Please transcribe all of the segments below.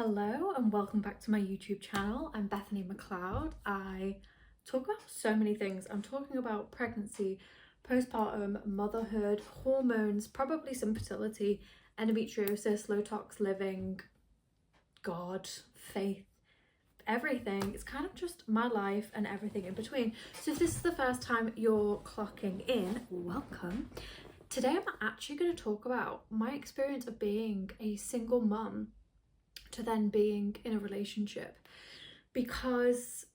Hello and welcome back to my YouTube channel. I'm Bethany McLeod. I talk about so many things. I'm talking about pregnancy, postpartum, motherhood, hormones, probably some fertility, endometriosis, low tox living, God, faith, everything. It's kind of just my life and everything in between. So if this is the first time you're clocking in, welcome. Today I'm actually going to talk about my experience of being a single mum to then being in a relationship, because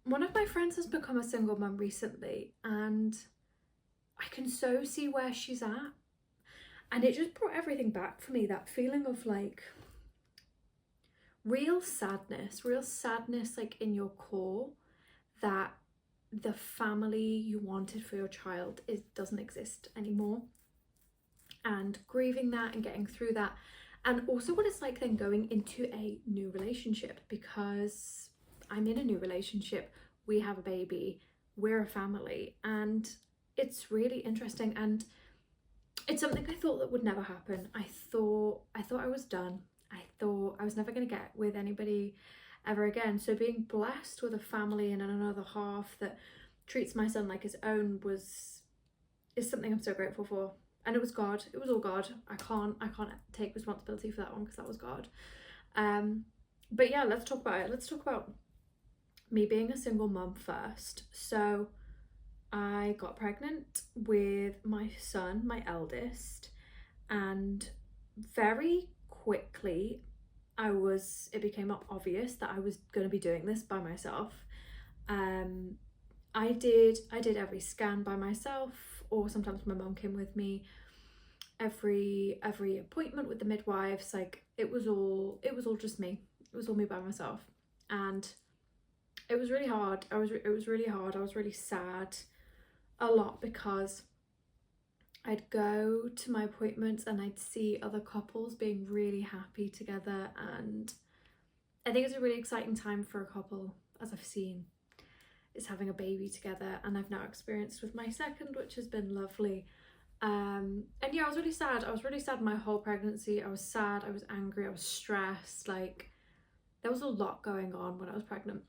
one of my friends has become a single mum recently and I can so see where she's at, and it just brought everything back for me, that feeling of like real sadness like in your core, that the family you wanted for your child doesn't exist anymore, and grieving that and getting through that. And also what it's like then going into a new relationship, because I'm in a new relationship, we have a baby, we're a family, and it's really interesting. And it's something I thought that would never happen. I thought I was done. I thought I was never going to get with anybody ever again. So being blessed with a family and another half that treats my son like his own is something I'm so grateful for. And it was God. It was all God. I can't take responsibility for that one because that was God. But yeah, let's talk about it. Let's talk about me being a single mum first. So I got pregnant with my son, my eldest, and very quickly it became obvious that I was going to be doing this by myself. I did every scan by myself, or sometimes my mum came with me. Every appointment with the midwives, like it was all just me. It was all me by myself, and it was really hard. It was really hard. I was really sad a lot, because I'd go to my appointments and I'd see other couples being really happy together, and I think it's a really exciting time for a couple, as I've seen, is having a baby together, and I've now experienced with my second, which has been lovely. And yeah, I was really sad my whole pregnancy. I was sad, I was angry, I was stressed. Like, there was a lot going on when I was pregnant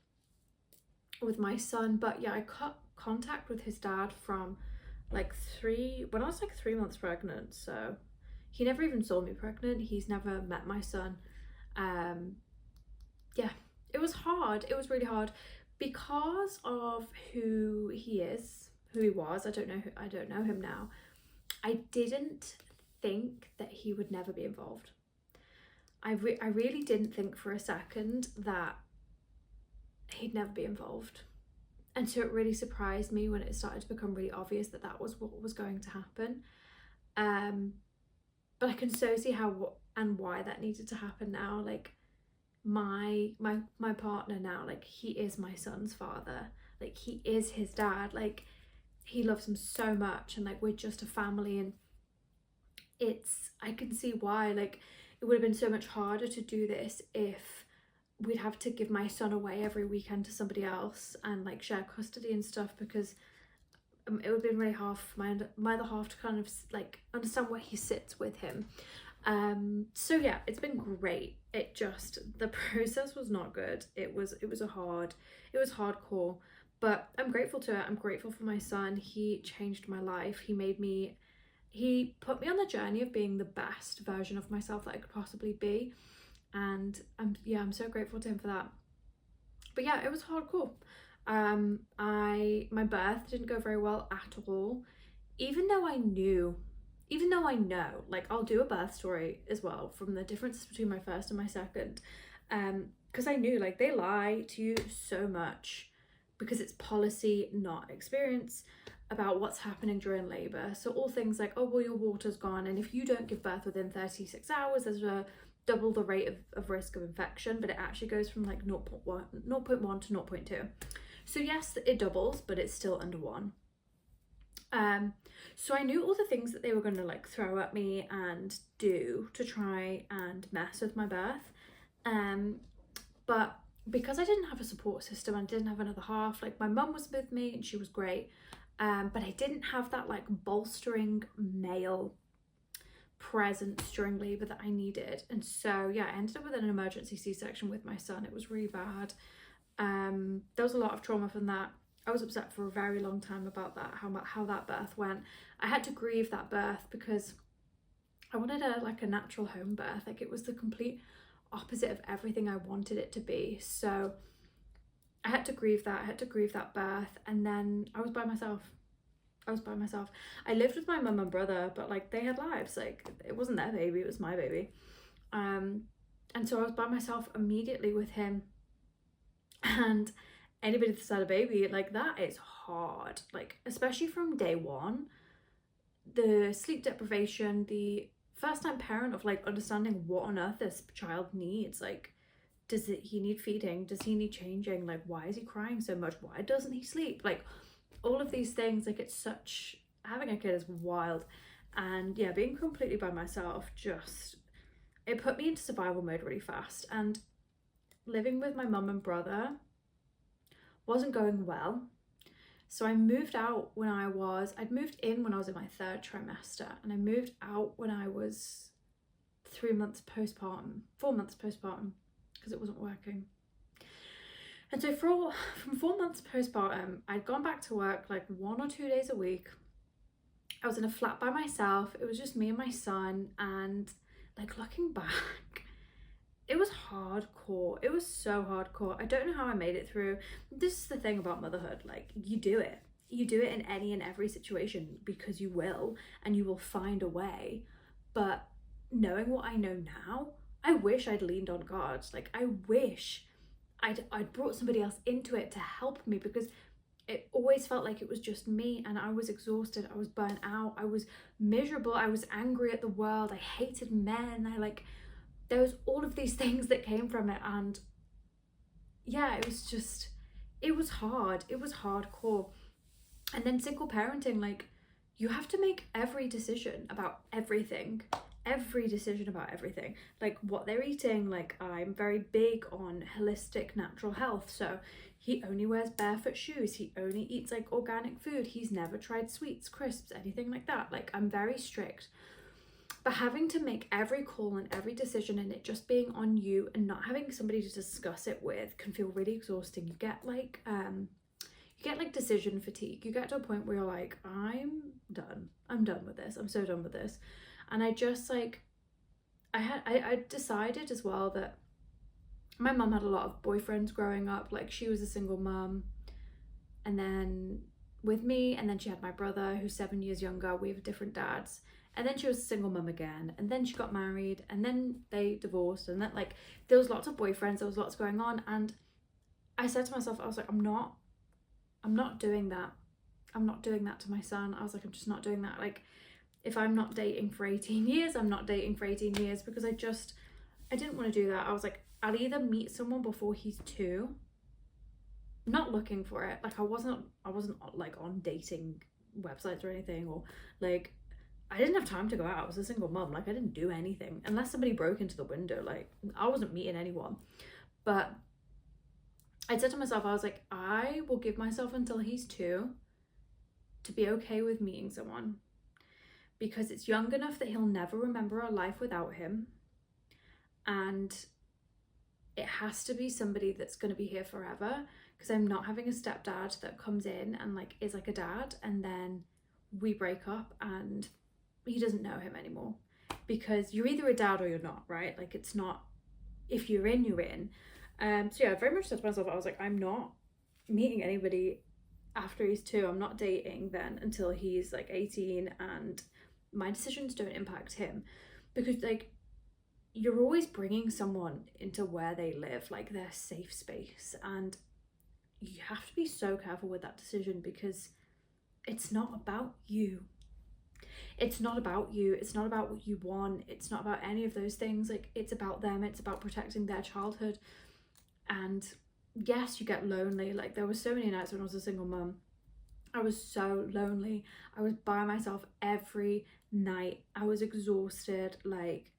with my son. But yeah, I cut contact with his dad from when I was like 3 months pregnant. So he never even saw me pregnant. He's never met my son. Yeah, it was hard. It was really hard because of who he was. I don't know him now. I didn't think that he would never be involved. I really didn't think for a second that he'd never be involved. And so it really surprised me when it started to become really obvious that that was what was going to happen. But I can so see how and why that needed to happen now. Like, my partner now, like, he is my son's father. Like, he is his dad. Like, he loves him so much, and like, we're just a family. And I can see why, like, it would have been so much harder to do this if we'd have to give my son away every weekend to somebody else and like share custody and stuff, because it would have been really hard for my other half to kind of like understand where he sits with him. So yeah, it's been great. The process was not good. It was hardcore, but I'm grateful to it. I'm grateful for my son. He changed my life. He put me on the journey of being the best version of myself that I could possibly be, and I'm so grateful to him for that. But yeah, it was hardcore. My birth didn't go very well at all, even though I know, like, I'll do a birth story as well from the differences between my first and my second, because I knew, like, they lie to you so much because it's policy, not experience, about what's happening during labor. So all things like, oh well, your water's gone, and if you don't give birth within 36 hours, there's a double the rate of risk of infection, but it actually goes from like 0.1 to 0.2. So yes, it doubles, but it's still under 1. So I knew all the things that they were going to like throw at me and do to try and mess with my birth. But because I didn't have a support system and didn't have another half, like, my mum was with me and she was great. But I didn't have that like bolstering male presence during labor that I needed. And so yeah, I ended up with an emergency C-section with my son. It was really bad. There was a lot of trauma from that. I was upset for a very long time about that, how that birth went. I had to grieve that birth because I wanted a natural home birth. Like, it was the complete opposite of everything I wanted it to be. So I had to grieve that. I had to grieve that birth, and then I was by myself. I lived with my mum and brother, but like, they had lives. Like, it wasn't their baby, it was my baby. And so I was by myself immediately with him. And anybody that's had a baby, like, that is hard. Like, especially from day one, the sleep deprivation, the first time parent of like understanding what on earth this child needs. Like, he need feeding? Does he need changing? Like, why is he crying so much? Why doesn't he sleep? Like, all of these things. Like, it's such, having a kid is wild. And yeah, being completely by myself, just, it put me into survival mode really fast. And living with my mum and brother wasn't going well. So I moved out when I'd moved in when I was in my 3rd trimester, and I moved out when I was 4 months postpartum, because it wasn't working. And so from 4 months postpartum, I'd gone back to work like 1 or 2 days a week. I was in a flat by myself. It was just me and my son, and like, looking back, it was hardcore. It was so hardcore. I don't know how I made it through. This is the thing about motherhood. Like, you do it in any and every situation, because you will, and you will find a way. But knowing what I know now, I wish I'd leaned on God. Like, I wish I'd brought somebody else into it to help me, because it always felt like it was just me, and I was exhausted, I was burnt out, I was miserable, I was angry at the world, I hated men, there was all of these things that came from it. And yeah, it was hard. It was hardcore. And then single parenting, like, you have to make every decision about everything, like what they're eating. Like, I'm very big on holistic natural health. So he only wears barefoot shoes. He only eats like organic food. He's never tried sweets, crisps, anything like that. Like, I'm very strict. But having to make every call and every decision, and it just being on you, and not having somebody to discuss it with, can feel really exhausting. You get like decision fatigue. You get to a point where you're like, I'm done with this. I'm so done with this. And I just like, I decided as well that my mum had a lot of boyfriends growing up. Like, she was a single mum, and then with me, and then she had my brother who's 7 years younger. We have different dads. And then she was a single mum again, and then she got married, and then they divorced, and then like, there was lots of boyfriends, there was lots going on. And I said to myself, I was like, I'm not doing that. I'm not doing that to my son. I was like, I'm just not doing that. Like, if I'm not dating for 18 years, I'm not dating for 18 years, because I didn't want to do that. I was like, I'll either meet someone before he's 2. I'm not looking for it. Like, I wasn't like on dating websites or anything, or like, I didn't have time to go out. I was a single mum. Like, I didn't do anything unless somebody broke into the window. Like, I wasn't meeting anyone. But I said to myself, I was like, I will give myself until he's 2 to be okay with meeting someone, because it's young enough that he'll never remember a life without him. And it has to be somebody that's going to be here forever, because I'm not having a stepdad that comes in and like is like a dad, and then we break up and he doesn't know him anymore. Because you're either a dad or you're not, right? Like, it's not, if you're in, you're in. So yeah, I very much said to myself, I was like, I'm not meeting anybody after he's 2. I'm not dating then until he's like 18, and my decisions don't impact him. Because like, you're always bringing someone into where they live, like their safe space, and you have to be so careful with that decision, because it's not about you. It's not about you. It's not about what you want. It's not about any of those things. Like, it's about them. It's about protecting their childhood. And yes, you get lonely. Like, there were so many nights when I was a single mum, I was so lonely. I was by myself every night. I was exhausted. Like,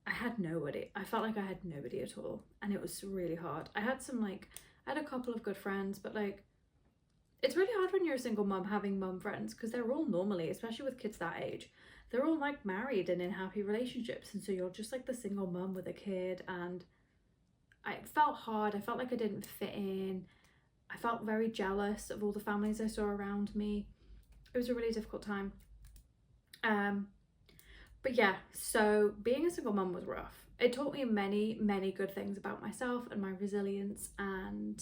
I had nobody. I felt like I had nobody at all, and it was really hard. I had a couple of good friends, but like, it's really hard when you're a single mum having mum friends, because they're all normally, especially with kids that age, they're all like married and in happy relationships, and so you're just like the single mum with a kid. And I felt hard. I felt like I didn't fit in. I felt very jealous of all the families I saw around me. It was a really difficult time. But yeah, so being a single mum was rough. It taught me many good things about myself and my resilience, and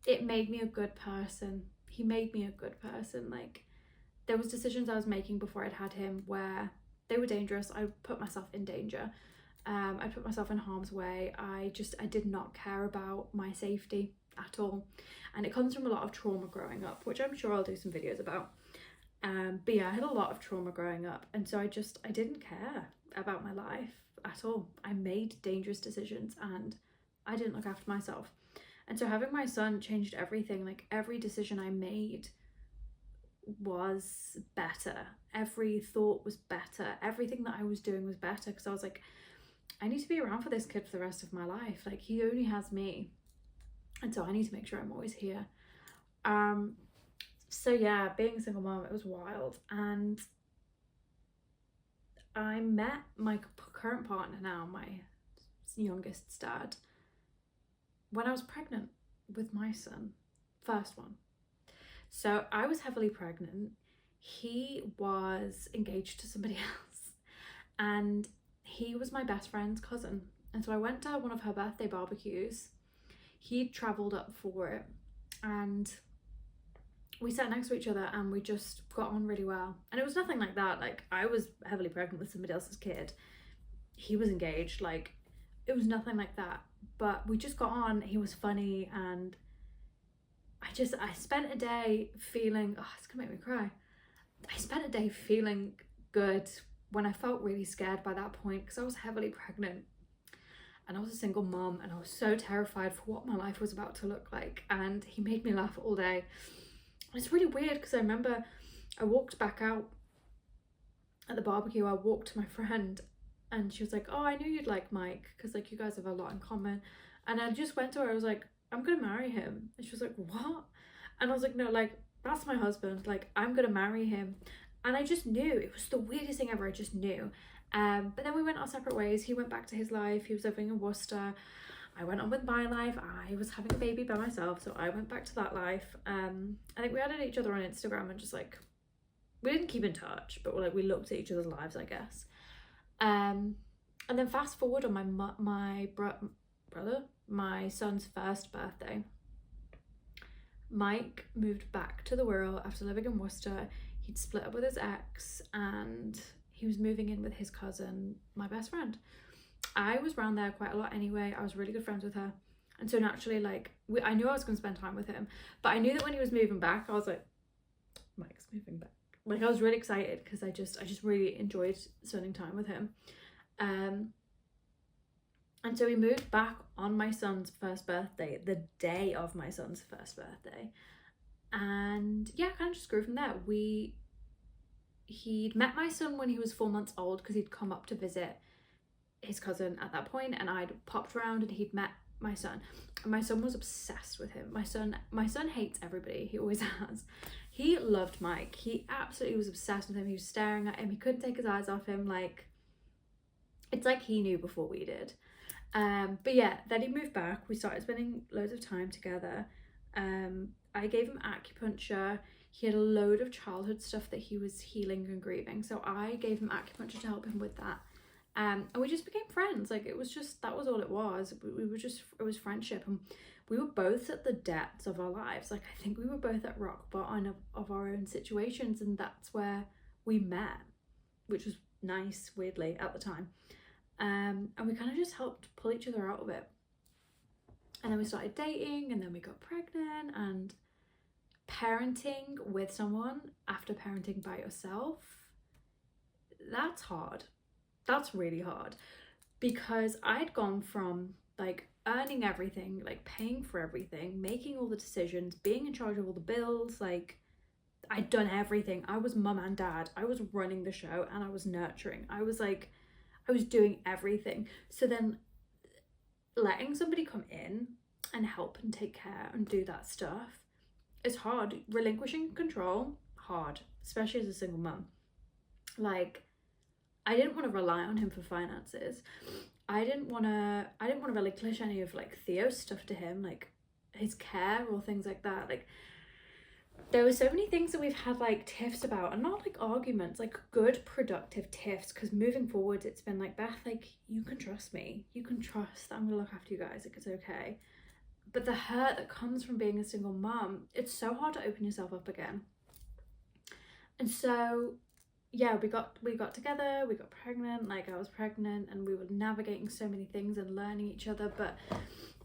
it made me a good person. He made me a good person. Like, there was decisions I was making before I'd had him where they were dangerous. I put myself in danger. I put myself in harm's way. I did not care about my safety at all. And it comes from a lot of trauma growing up, which I'm sure I'll do some videos about. But yeah, I had a lot of trauma growing up, and so I didn't care about my life at all. I made dangerous decisions and I didn't look after myself. And so having my son changed everything. Like, every decision I made was better. Every thought was better. Everything that I was doing was better, because I was like, I need to be around for this kid for the rest of my life. Like, he only has me, and so I need to make sure I'm always here. So yeah, being a single mom, it was wild. And I met my current partner now, my youngest dad, when I was pregnant with my son, first one. So I was heavily pregnant. He was engaged to somebody else, and he was my best friend's cousin. And so I went to one of her birthday barbecues. He'd travelled up for it, and we sat next to each other and we just got on really well. And it was nothing like that. Like, I was heavily pregnant with somebody else's kid. He was engaged. Like, it was nothing like that. But we just got on. He was funny, and I spent a day feeling, oh, it's gonna make me cry. I spent a day feeling good when I felt really scared by that point, because I was heavily pregnant and I was a single mum, and I was so terrified for what my life was about to look like. And he made me laugh all day. It's really weird, because I remember I walked back out at the barbecue. I walked to my friend and she was like, oh, I knew you'd like Mike, because like you guys have a lot in common. And I just went to her, I was like, I'm gonna marry him. And she was like, what? And I was like, no, like, that's my husband, like, I'm gonna marry him. And I just knew. It was the weirdest thing ever. I just knew. But then we went our separate ways. He went back to his life. He was living in Worcester. I went on with my life. I was having a baby by myself, so I went back to that life. I think we added each other on Instagram, and just like, we didn't keep in touch, but we looked at each other's lives, I guess. And then fast forward on my son's first birthday, Mike moved back to the Wirral after living in Worcester. He'd split up with his ex, and he was moving in with his cousin, my best friend. I was around there quite a lot anyway. I was really good friends with her, and so naturally, like, I knew I was going to spend time with him. But I knew that when he was moving back, I was like, Mike's moving back. Like, I was really excited, because I just really enjoyed spending time with him. And so we moved back on my son's first birthday, the day of my son's first birthday. And yeah, kind of just grew from there. He'd met my son when he was 4 months old, because he'd come up to visit his cousin at that point, and I'd popped around and he'd met my son. And my son was obsessed with him. My son hates everybody. He always has. He loved Mike. He absolutely was obsessed with him. He was staring at him. He couldn't take his eyes off him. Like, it's like he knew before we did. But yeah, then he moved back. We started spending loads of time together. I gave him acupuncture. He had a load of childhood stuff that he was healing and grieving, so I gave him acupuncture to help him with that. And we just became friends. Like, it was just, that was all it was. It was friendship, and we were both at the depths of our lives. Like, I think we were both at rock bottom of our own situations, and that's where we met, which was nice, weirdly, at the time. And we kind of just helped pull each other out of it. And then we started dating, and then we got pregnant. And parenting with someone after parenting by yourself, that's hard. That's really hard, because I'd gone from like earning everything, like paying for everything, making all the decisions, being in charge of all the bills. Like, I'd done everything. I was mum and dad. I was running the show, and I was nurturing. I was doing everything. So then letting somebody come in and help and take care and do that stuff is hard. Relinquishing control, hard, especially as a single mum. Like, I didn't want to rely on him for finances. I didn't want to relinquish any of like Theo's stuff to him, like his care or things like that. Like, there were so many things that we've had like tiffs about, and not like arguments, like good productive tiffs, because moving forward it's been like, Beth, like, you can trust me, you can trust that I'm gonna look after you guys, like, it's okay. But the hurt that comes from being a single mum, it's so hard to open yourself up again. And so yeah, we got together, we got pregnant, like I was pregnant, and we were navigating so many things and learning each other. But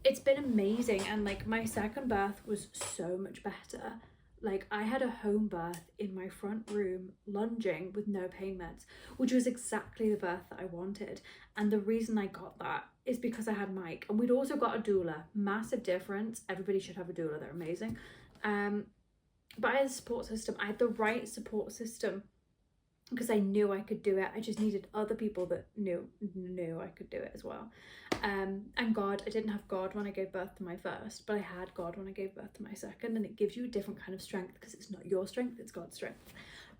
it's been amazing, and like my second birth was so much better. Like, I had a home birth in my front room, lunging with no pain meds, which was exactly the birth that I wanted. And the reason I got that is because I had Mike, and we'd also got a doula. Massive difference. Everybody should have a doula, they're amazing. But I had a support system. I had the right support system because I knew I could do it. I just needed other people that knew I could do it as well. And God, I didn't have God when I gave birth to my first, but I had God when I gave birth to my second, and it gives you a different kind of strength because it's not your strength, it's God's strength.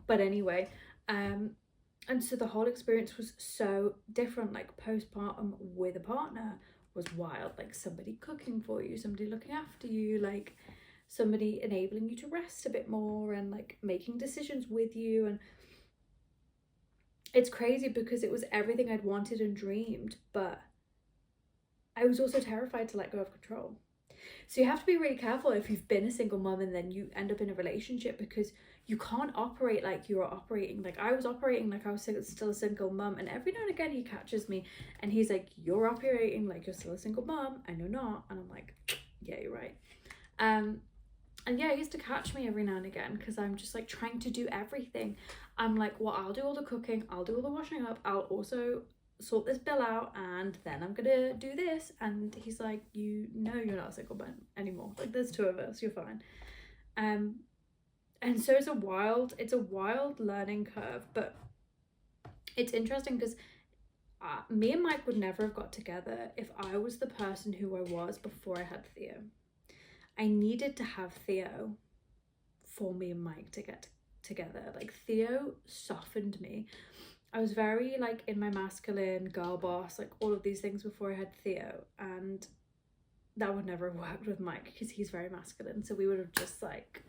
But anyway, and so the whole experience was so different. Like, postpartum with a partner was wild. Like, somebody cooking for you, somebody looking after you, like somebody enabling you to rest a bit more, and like making decisions with you. And it's crazy because it was everything I'd wanted and dreamed, but I was also terrified to let go of control. So you have to be really careful if you've been a single mum and then you end up in a relationship, because you can't operate like you're operating. Like, I was operating like I was still a single mum, and every now and again he catches me and he's like, you're operating like you're still a single mum and you're not. And I'm like, yeah, you're right. And yeah, he used to catch me every now and again because I'm just like trying to do everything. I'm like, well, I'll do all the cooking, I'll do all the washing up, I'll also sort this bill out, and then I'm gonna do this. And he's like, you know, you're not a single mom anymore. Like, there's two of us, you're fine. And so it's a wild learning curve, but it's interesting because me and Mike would never have got together if I was the person who I was before I had Theo. I needed to have Theo for me and Mike to get together. Like, Theo softened me. I was very like in my masculine, girl boss, like all of these things before I had Theo, and that would never have worked with Mike because he's very masculine. So we would have just like,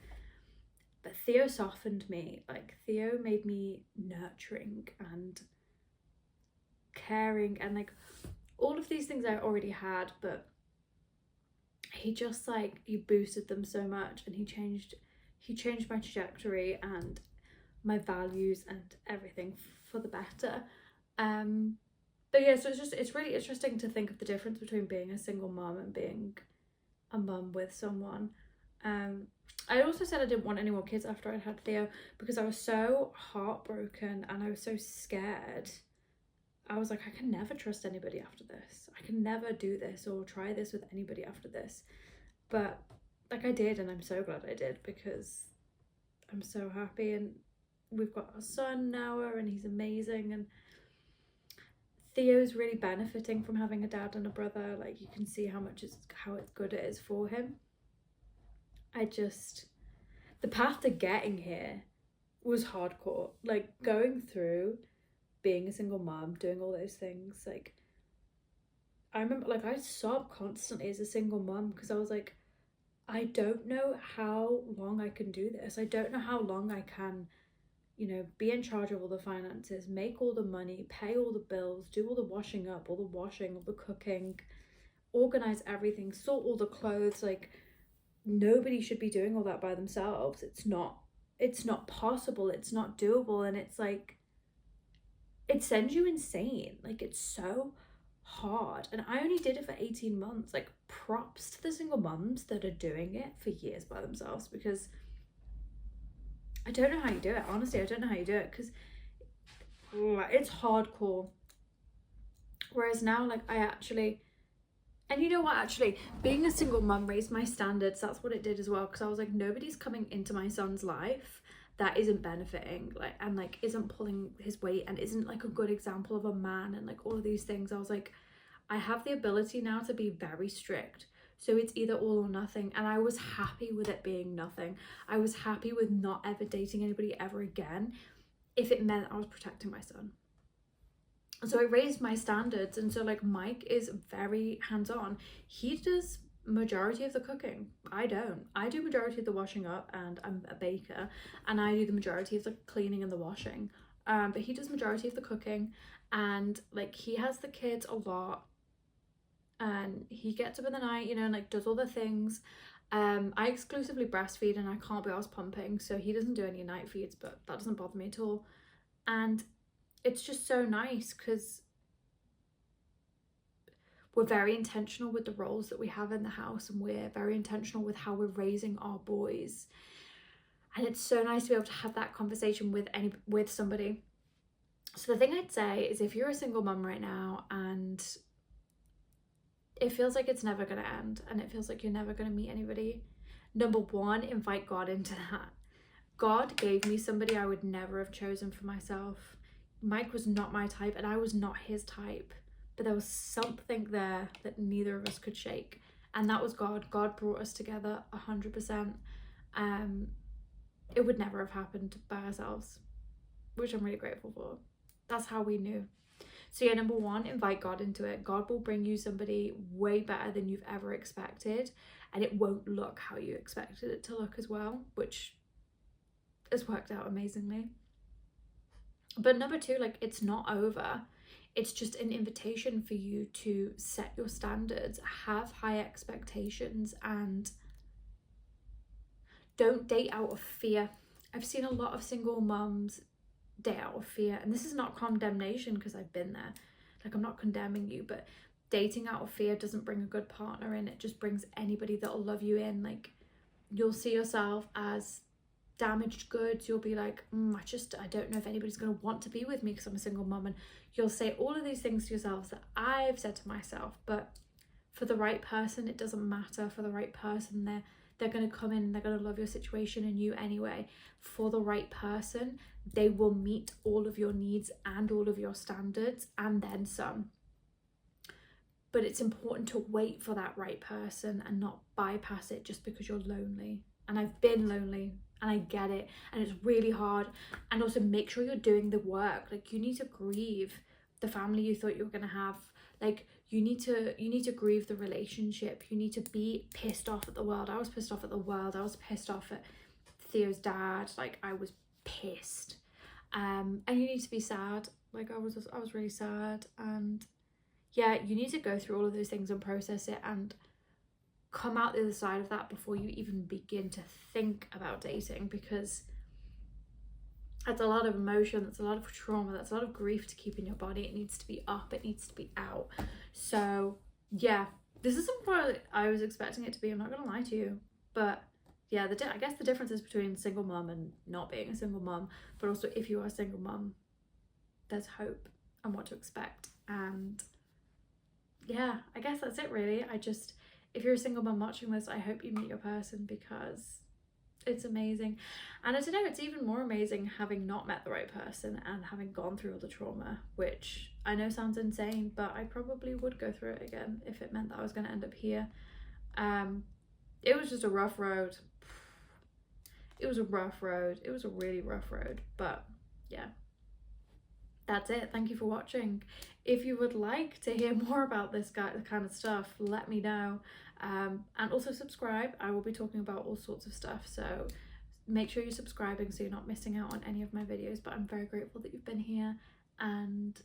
but Theo softened me. Like, Theo made me nurturing and caring and like all of these things I already had, but he just like, he boosted them so much, and he changed my trajectory and my values and everything for the better. But yeah, so it's really interesting to think of the difference between being a single mom and being a mum with someone. I also said I didn't want any more kids after I'd had Theo because I was so heartbroken and I was so scared. I was like, I can never trust anybody after this. I can never do this or try this with anybody after this. But like, I did, and I'm so glad I did because I'm so happy. And we've got a son now, and he's amazing, and Theo's really benefiting from having a dad and a brother. Like, you can see how good it is for him. The path to getting here was hardcore. Like, going through being a single mom, doing all those things, like, I remember, like, I sobbed constantly as a single mom because I was like, I don't know how long I can do this. I don't know how long I can, you know, be in charge of all the finances, make all the money, pay all the bills, do all the washing up, all the washing, all the cooking, organize everything, sort all the clothes. Like, nobody should be doing all that by themselves. It's not possible, it's not doable, and it's like, it sends you insane. Like, it's so hard, and I only did it for 18 months. Like, props to the single mums that are doing it for years by themselves, because I don't know how you do it. Honestly, I don't know how you do it because it's hardcore. Whereas now, like, and you know what, actually, being a single mum raised my standards. That's what it did as well, because I was like, nobody's coming into my son's life that isn't benefiting, like, and like isn't pulling his weight and isn't like a good example of a man, and like all of these things. I was like, I have the ability now to be very strict, so it's either all or nothing. And I was happy with it being nothing. I was happy with not ever dating anybody ever again. if it meant I was protecting my son. So I raised my standards, and so like Mike is very hands-on. He does majority of the cooking. I don't. I do majority of the washing up, and I'm a baker, and I do the majority of the cleaning and the washing. But he does majority of the cooking, and like he has the kids a lot, and he gets up in the night, you know, and like does all the things. I exclusively breastfeed and I can't be arsed pumping, so he doesn't do any night feeds, but that doesn't bother me at all. And it's just so nice because we're very intentional with the roles that we have in the house, and we're very intentional with how we're raising our boys. And it's so nice to be able to have that conversation with somebody. So the thing I'd say is, if you're a single mum right now and it feels like it's never going to end, and it feels like you're never going to meet anybody, number one, invite God into that. God gave me somebody I would never have chosen for myself. Mike was not my type, and I was not his type, but there was something there that neither of us could shake, and that was God. God brought us together 100%. It would never have happened by ourselves, which I'm really grateful for. That's how we knew. So yeah, number one, invite God into it. God will bring you somebody way better than you've ever expected, and it won't look how you expected it to look as well, which has worked out amazingly. But number two, like, it's not over. It's just an invitation for you to set your standards, have high expectations, and don't date out of fear. I've seen a lot of single mums date out of fear, and this is not condemnation because I've been there. Like, I'm not condemning you, but dating out of fear doesn't bring a good partner in. It just brings anybody that'll love you in. Like, you'll see yourself as damaged goods. You'll be like, I don't know if anybody's going to want to be with me because I'm a single mum. And you'll say all of these things to yourselves that I've said to myself. But for the right person, it doesn't matter. For the right person, they're going to come in and they're going to love your situation and you anyway. For the right person, they will meet all of your needs and all of your standards and then some. But it's important to wait for that right person and not bypass it just because you're lonely. And I've been lonely, and I get it, and it's really hard. And also make sure you're doing the work. Like, you need to grieve the family you thought you were going to have. Like, you need to grieve the relationship. You need to be pissed off at the world. I was pissed off at the world. I was pissed off at Theo's dad. Like, I was pissed. And you need to be sad. Like, I was really sad. And yeah, you need to go through all of those things and process it and come out the other side of that before you even begin to think about dating, because that's a lot of emotion, that's a lot of trauma, that's a lot of grief to keep in your body. It needs to be up, it needs to be out. So yeah, this isn't what I was expecting it to be, I'm not gonna lie to you. But yeah, I guess the difference is between single mum and not being a single mum, but also if you are a single mum, there's hope and what to expect. And yeah, I guess that's it really. If you're a single mum watching this, I hope you meet your person, because it's amazing. And I don't know, it's even more amazing having not met the right person and having gone through all the trauma, which I know sounds insane, but I probably would go through it again if it meant that I was going to end up here. It was just a rough road. It was a rough road. It was a really rough road, but yeah. That's it. Thank you for watching. If you would like to hear more about this kind of stuff, let me know. And also subscribe. I will be talking about all sorts of stuff, so make sure you're subscribing so you're not missing out on any of my videos. But I'm very grateful that you've been here, and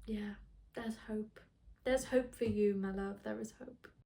yeah, there's hope. There's hope for you, my love. There is hope.